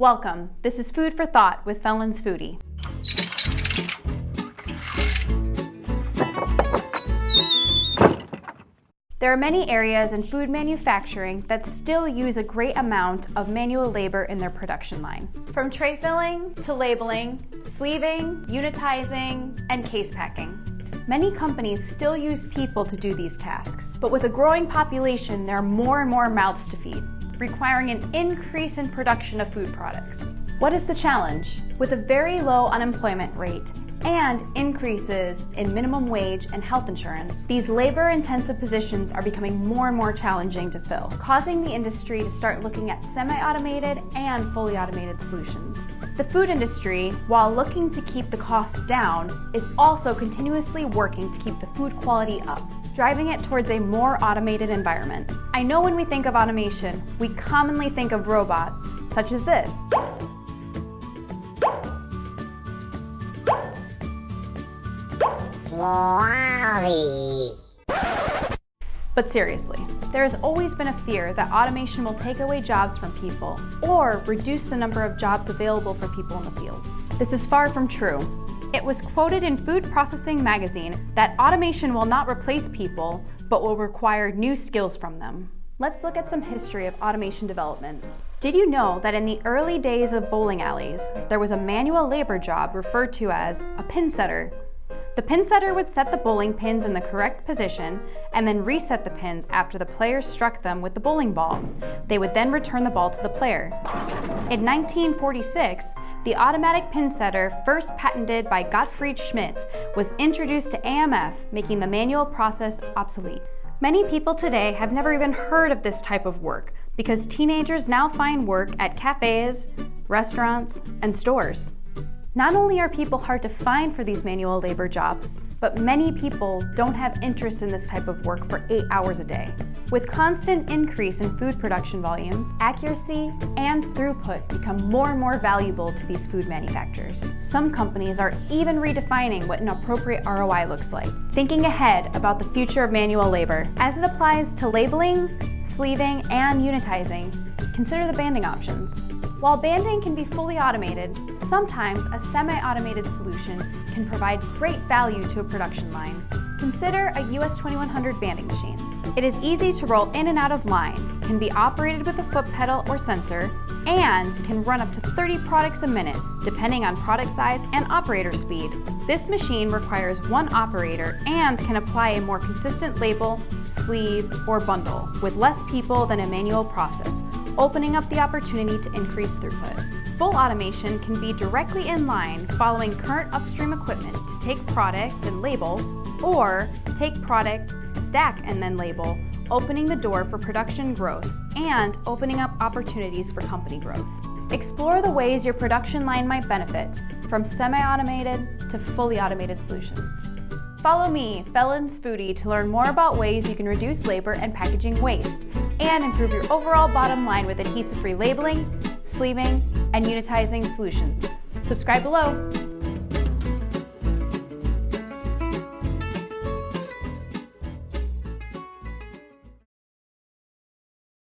Welcome. This is Food for Thought with Felins Foodie. There are many areas in food manufacturing that still use a great amount of manual labor in their production line. From tray filling to labeling, sleeving, unitizing, and case packing. Many companies still use people to do these tasks, but with a growing population, there are more and more mouths to feed, requiring an increase in production of food products. What is the challenge? With a very low unemployment rate and increases in minimum wage and health insurance, these labor-intensive positions are becoming more and more challenging to fill, causing the industry to start looking at semi-automated and fully automated solutions. The food industry, while looking to keep the costs down, is also continuously working to keep the food quality up, driving it towards a more automated environment. I know when we think of automation, we commonly think of robots, such as this. But seriously, there has always been a fear that automation will take away jobs from people or reduce the number of jobs available for people in the field. This is far from true. It was quoted in Food Processing magazine that automation will not replace people, but will require new skills from them. Let's look at some history of automation development. Did you know that in the early days of bowling alleys, there was a manual labor job referred to as a pin setter? The pin setter would set the bowling pins in the correct position and then reset the pins after the players struck them with the bowling ball. They would then return the ball to the player. In 1946, the automatic pin setter, first patented by Gottfried Schmidt, was introduced to AMF, making the manual process obsolete. Many people today have never even heard of this type of work because teenagers now find work at cafes, restaurants, and stores. Not only are people hard to find for these manual labor jobs, but many people don't have interest in this type of work for 8 hours a day. With constant increase in food production volumes, accuracy and throughput become more and more valuable to these food manufacturers. Some companies are even redefining what an appropriate ROI looks like, thinking ahead about the future of manual labor. As it applies to labeling, sleeving, and unitizing, consider the banding options. While banding can be fully automated, sometimes a semi-automated solution can provide great value to a production line. Consider a US 2100 banding machine. It is easy to roll in and out of line, can be operated with a foot pedal or sensor, and can run up to 30 products a minute, depending on product size and operator speed. This machine requires one operator and can apply a more consistent label, sleeve, or bundle with less people than a manual process, opening up the opportunity to increase throughput. Full automation can be directly in line following current upstream equipment to take product and label, or take product, stack, and then label, opening the door for production growth and opening up opportunities for company growth. Explore the ways your production line might benefit from semi-automated to fully automated solutions. Follow me, Felins Foodie, to learn more about ways you can reduce labor and packaging waste and improve your overall bottom line with adhesive-free labeling, sleeving, and unitizing solutions. Subscribe below.